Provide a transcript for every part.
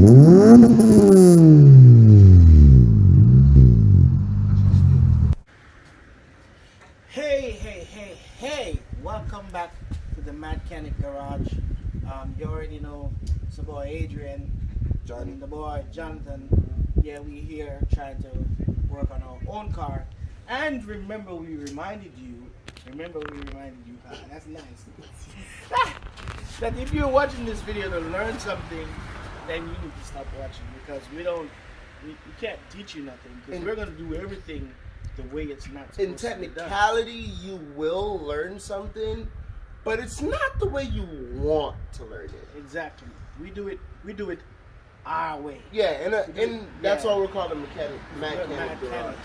Hey, welcome back to the Mechanic Garage. You already know it's the boy Adrian, and the boy Jonathan. Yeah, we here trying to work on our own car. And remember we reminded you, that's nice, that if you're watching this video to learn something, then you need to stop watching, because we can't teach you nothing, because we're going to do everything the way it's not supposed in technicality, you will learn something, but it's not the way you want to learn it. Exactly. We do it our way. Yeah, and that's why we're called a mechanics, right.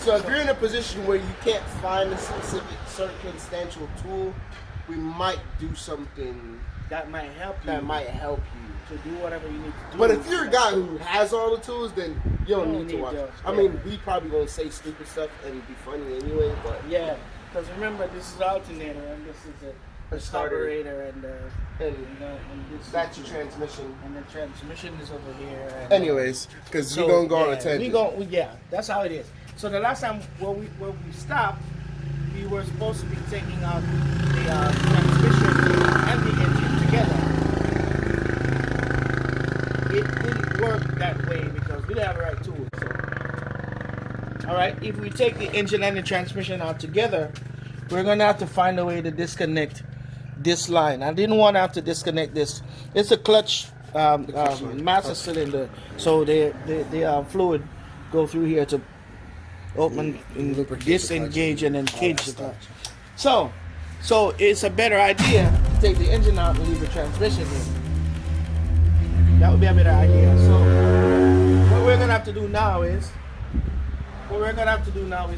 So if you're in a position where you can't find a specific circumstantial tool, we might do something that might help you. To do whatever you need to do. But if you're a guy who has all the tools, then you don't need to watch. I mean, we probably gonna say stupid stuff and be funny anyway, but yeah, because remember, this is alternator and this is a carburetor and that's your transmission, and the transmission is over here. And, anyways, because we're gonna go on a tangent. That's how it is. So the last time when we stopped, we were supposed to be taking out the transmission and the engine together. It didn't work that way because we didn't have the right tools. So, all right, if we take the engine and the transmission out together, we're gonna have to find a way to disconnect this line. I didn't want to have to disconnect this. It's a clutch master cylinder, so the fluid go through here to open and disengage and then cage the clutch. So it's a better idea to take the engine out and leave the transmission in. That would be a better idea. So what we're gonna have to do now is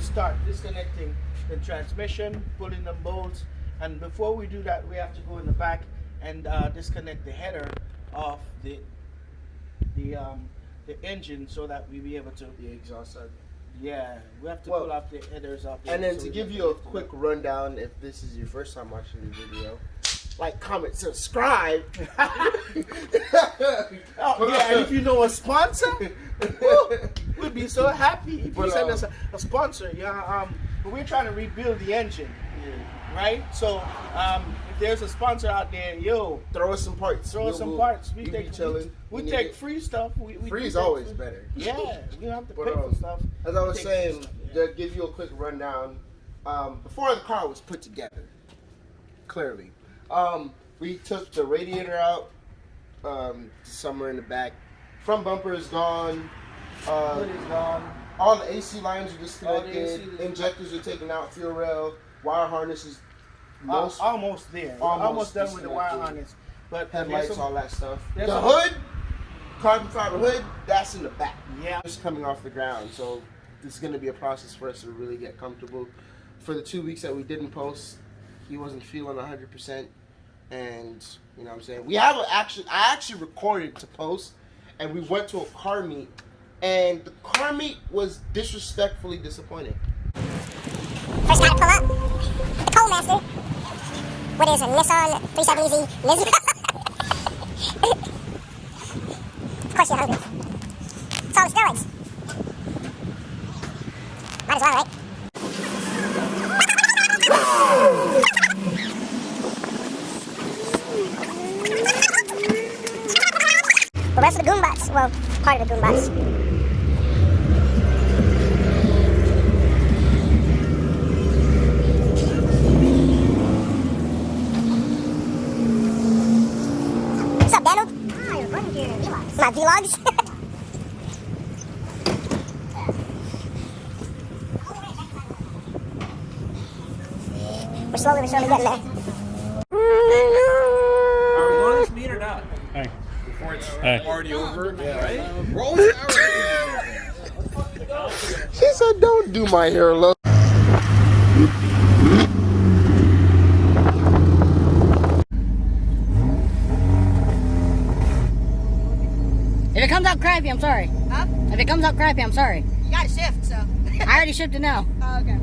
start disconnecting the transmission, pulling the bolts, and before we do that, we have to go in the back and disconnect the header of the engine so that we be able to the exhaust side. Yeah, we have to pull up the headers off. And then to give you a quick rundown, if this is your first time watching the video, like, comment, subscribe. And if you know a sponsor, we'd be so happy if you send us a sponsor. Yeah, but we're trying to rebuild the engine, right? So if there's a sponsor out there, throw us some parts. We take free stuff. Free is always better. Yeah, you don't have to pay for stuff. As I was saying, to give you a quick rundown, before the car was put together, clearly. We took the radiator out, somewhere in the back. Front bumper is gone. Hood is gone. All the AC lines are disconnected. Injectors are taken out. Fuel rail, wire harness is almost there. Almost done with the wire harness. But headlights, all that stuff. The hood, carbon fiber hood, that's in the back. Yeah, it's coming off the ground. So this is going to be a process for us to really get comfortable. For the 2 weeks that we didn't post, he wasn't feeling 100%, and you know what I'm saying. I actually recorded to post, and we went to a car meet, and the car meet was disrespectfully disappointing. First time pull up, the Coal Master, with his Nissan 370Z Lizzie. Of course you're hungry. It's all the steroids. Might as well, right? The rest of the Goombots, well, part of the Goombots. What's up, Daniel? Ah, you're running your vlogs. My vlogs? We're slowly but surely getting there. Are we going to this meet or not? Hey. Before it's Hey. already over, right? Roll it out. She said, "Don't do my hair, look." If it comes out crappy, I'm sorry. Huh? If it comes out crappy, I'm sorry. You gotta shift, so. I already shipped it now. Oh, okay.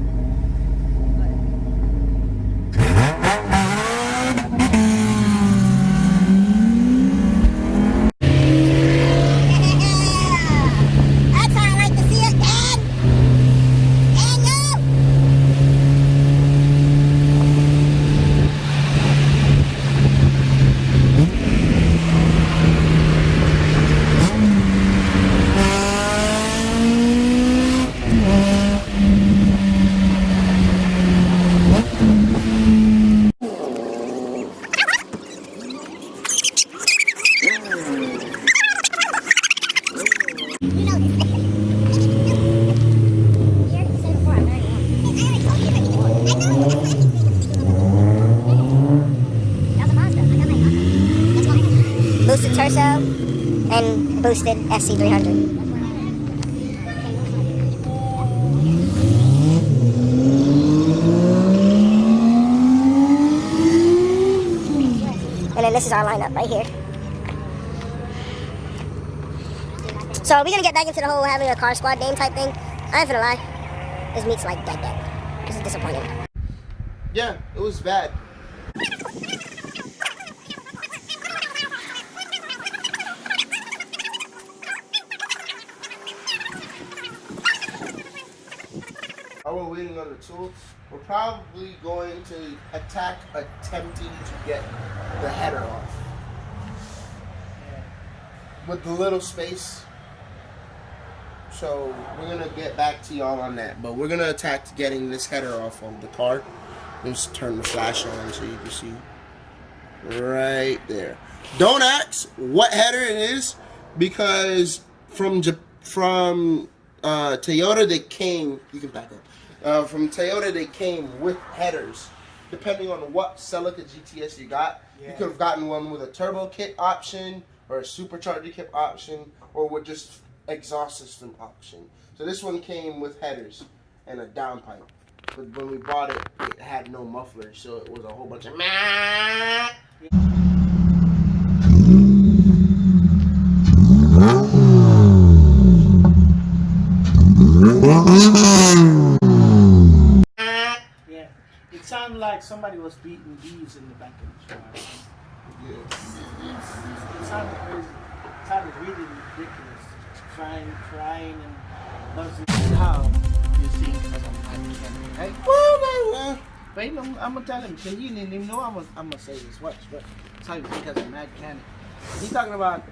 You know this. You heard me say before, I'm very young. I already told you before. I know that was a Mazda. I got my Mazda. That's why. Boosted torso and boosted FC300. And then this is our lineup right here. So are we gonna get back into the whole having a car squad name type thing? I ain't gonna lie. This meat's like dead. This is disappointing. Yeah, it was bad. While we're waiting on the tool, we're probably going to attack attempting to get the header off. With the little space. So we're gonna get back to y'all on that. But we're gonna attack getting this header off of the car. Just turn the flash on so you can see. Right there. Don't ask what header it is, because from Toyota they came, you can back up. From Toyota they came with headers. Depending on what Cellica GTS you got, you could have gotten one with a turbo kit option, or a supercharger kit option, or with just exhaust system option. So this one came with headers and a downpipe. But when we bought it, it had no muffler, so it was a whole bunch of meh. Yeah, it sounded like somebody was beating bees in the back of the car. It sounded crazy. It sounded really ridiculous. Crying and buzzing. How you see? Because I'm mechanic, right? Well, Wait, I'm gonna tell him. Can you didn't even know I'm gonna say this? Watch, but that's how you think as a mad mechanic. He's talking about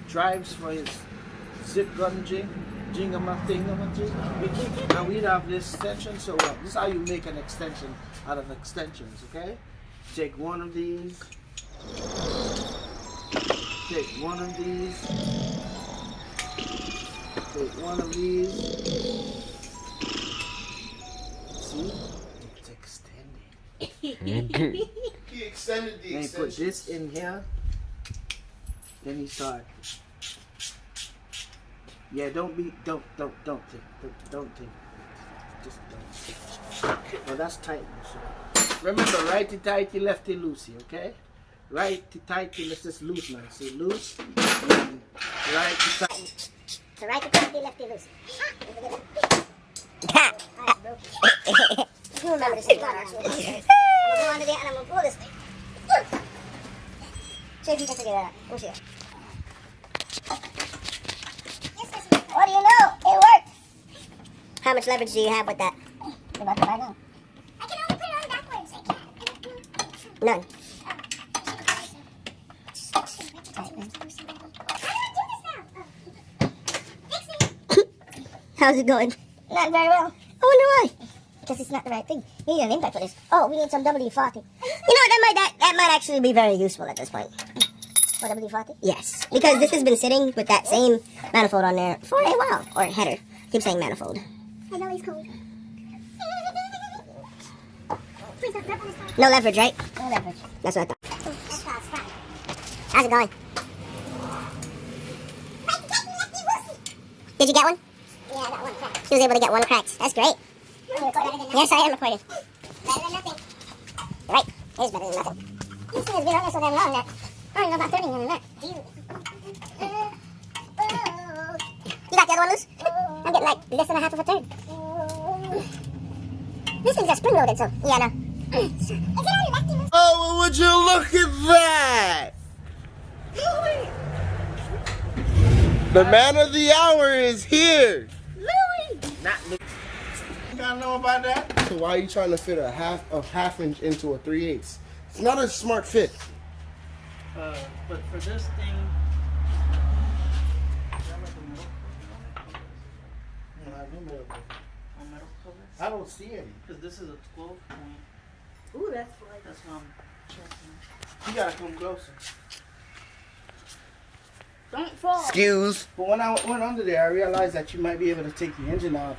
drives for his zip gun jing and we'd have this extension. So this is how you make an extension out of extensions. Okay, take one of these. Take one of these. Take one of these. See? It's extended. he extended the Then he extension. put this in here. Then he start. Yeah, don't think. Just don't. Well, that's tight. So. Remember, righty tighty, lefty loosey, okay? Righty tighty, let's just loose now. See, loose. And righty tighty. So righty tighty, lefty loosey. You remember this thing, I'm gonna go under there and I'm gonna pull this thing. See if you can figure that out. We'll see. What do you know? It worked. How much leverage do you have with that? You're about to find out. I can only put it on backwards. I can't. None. How's it going? Not very well. I wonder why. Because it's not the right thing. You need an impact for this. Oh, we need some WD-40. You know what? That might actually be very useful at this point. What, WD-40? Yes. Because this has been sitting with that same manifold on there for a while. Or header. Keep saying manifold. I know he's cold. No leverage, right? No leverage. That's what I thought. How's it going? Did you get one? Yeah, I got one crack. She was able to get one cracked. That's great. Yes, I am recording. Better than nothing. Right. It is better than nothing. These things have been on there so damn long that I don't know about 30 in a minute. You got the other one loose? I'm getting like less than a half of a turn. This thing's a spring loaded, so yeah, no. Oh, would you look at that? The man of the hour is here. Not Louis. You gotta know about that? So why are you trying to fit a half inch into a 3/8? It's not a smart fit. But for this thing, I don't see any. Because this is a 12 point. Ooh, that's like. That's what I'm checking. You gotta come closer. Don't fall. Excuse. But when I went under there, I realized that you might be able to take the engine out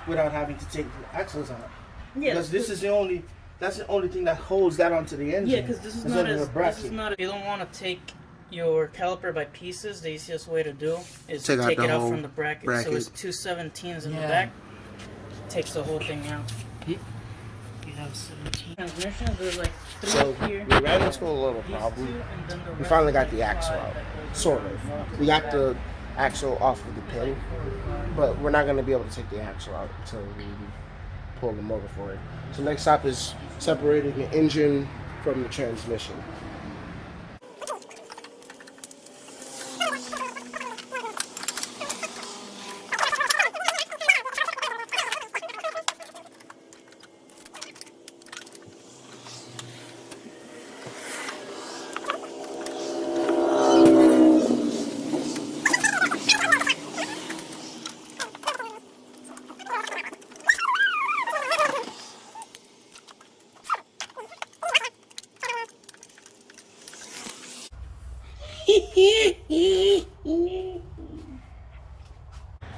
without having to take the axles out. Yeah, Because this is the only, that's the only thing that holds that onto the engine. yeah, because this is It's not under as a bracket. this is not. If you don't want to take your caliper by pieces, the easiest way to do is Take to out take the it out whole from the bracket. So bracket. it's two 17s in the Yeah. back. Takes the whole thing out. You have 17 transmissions. There's like 3 So here. we ran into a little these problem. 2, and then the We rest finally is got like the axle 5 out, that goes sort through. of. We got the axle off of the pin, but we're not going to be able to take the axle out until we pull the motor for it. So next stop is separating the engine from the transmission.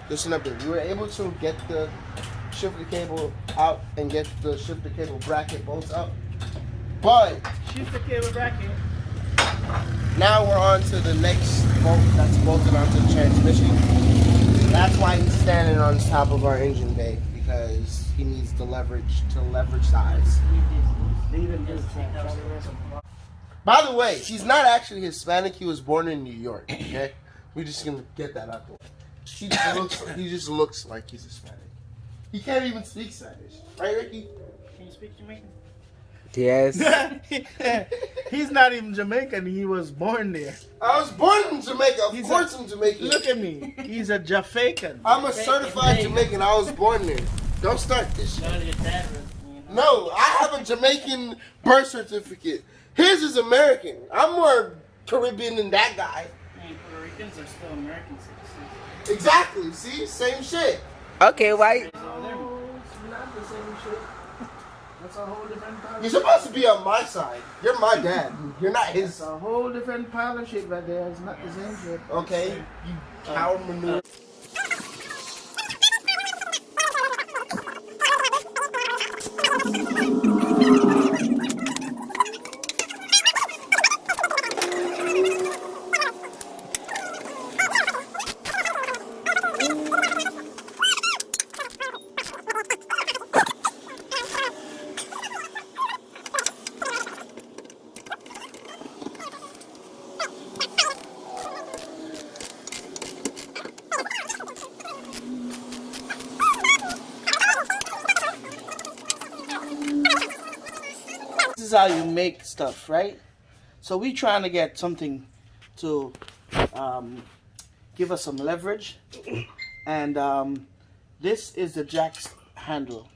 Listen up there. We were able to get the shifter cable out and get the shifter cable bracket bolts up. But Shift the cable bracket. now we're on to the next bolt that's bolted onto the transmission. That's why he's standing on top of our engine bay, because he needs the leverage to leverage size. By the way, he's not actually Hispanic. He was born in New York. Okay, we're just gonna get that out there. He just looks like he's Hispanic. He can't even speak Spanish, right, Ricky? Can you speak Jamaican? Yes. He's not even Jamaican. He was born there. I was born in Jamaica. Of He's course, I'm Jamaican. Look at me. He's a Jamaican. I'm a certified Jamaican. I was born there. Don't start this shit. Go to your dad. No, I have a Jamaican birth certificate. His is American. I'm more Caribbean than that guy. I mean, Puerto Ricans are still American citizens. Exactly. See? Same shit. Okay, why? No, it's not the same shit. That's a whole different pile. You're supposed to be on my side. You're my dad. You're not It's his. a whole different pile of shit right there. It's not the same shit. Okay? You cow manure. This is how you make stuff, right? So we trying to get something to give us some leverage, and this is the jack's handle.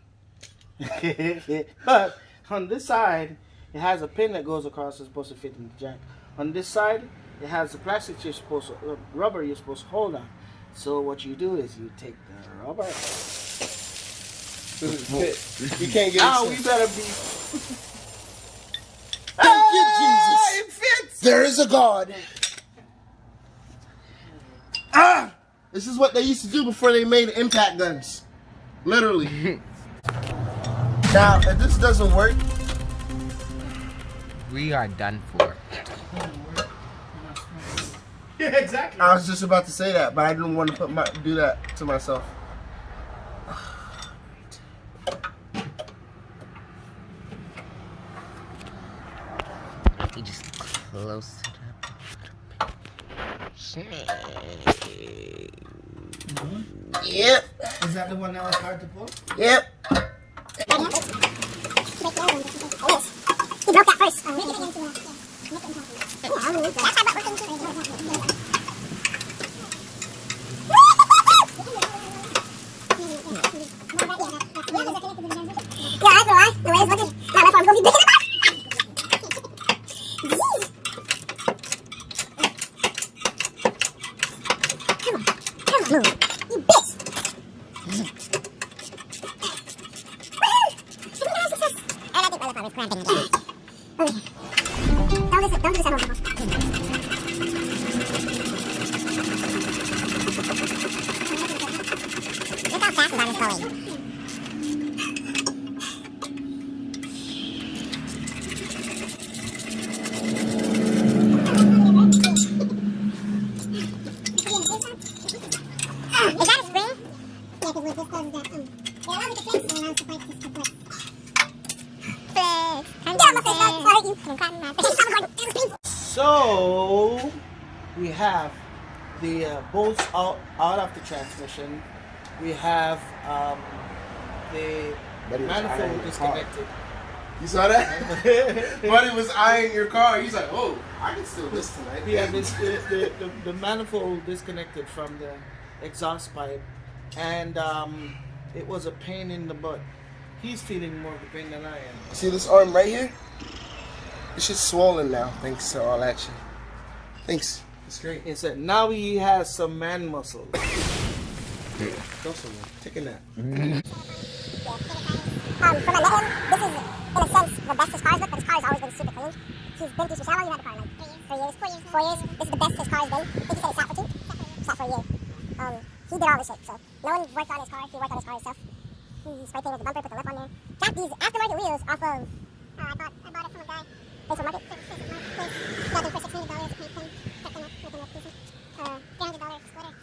But on this side, it has a pin that goes across. It's supposed to fit in the jack. On this side, it has the plastic you're supposed to, rubber you're supposed to hold on. So what you do is you take the rubber. Does it fit? You can't get Now it. we better be. Thank you, Jesus. It fits. There is a God. Ah! This is what they used to do before they made impact guns. Literally. Now, if this doesn't work, We are done for. Yeah, exactly. I was just about to say that, but I didn't want to do that to myself. You just close it up. Yep. Is that the one that was hard to pull? Yep. He broke that first. Yeah, that's why. The way it's looking. Now that's why I'm going to be Come on, move. You bitch. And I think my left arm is cramping again. Okay. Don't do this at home. Going. Is that a spring? Yeah, because this closes that. It allows it to flex and allows the bike to split. Flex. Yeah, my face. Sorry, you. So we have the bolts out of the transmission. We have the Buddy was eyeing manifold your disconnected. You saw that? Buddy was eyeing your car. He's like, "Oh, I can steal this tonight." We have the manifold disconnected from the exhaust pipe, and it was a pain in the butt. He's feeling more of the pain than I am. See this arm right here? It's just swollen now, thanks to all action. Thanks. It's great. He said now he has some man muscle. Go somewhere. Take a nap. From a name, this is, in a sense, the best his car's looked, but his car's always been super clean. He's been through, how long you had the car? Like 3 years? 4 years? This is the best his car's been. I think he said it sat for 2? Sat for a year. He did all this shit, so no one worked on his car. He worked on his car himself. He spray painted the bumper, put the lip on there. Got these aftermarket wheels off of, I bought it from a guy. Place for market? Got them for $600, paint them, cut them up, make them look decent. $300 splitter.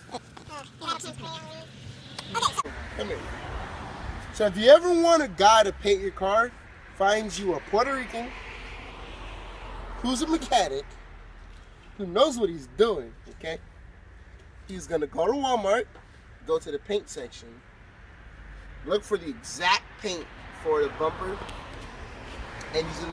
Okay, so. Come here. So if you ever want a guy to paint your car, finds you a Puerto Rican who's a mechanic, who knows what he's doing, okay? He's gonna go to Walmart, go to the paint section, look for the exact paint for the bumper, and he's gonna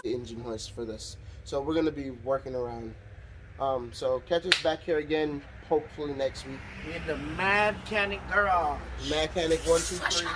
engine hoist for this. So we're gonna be working around. So catch us back here again, hopefully next week. In the Mechanic Garage. Mechanic 123.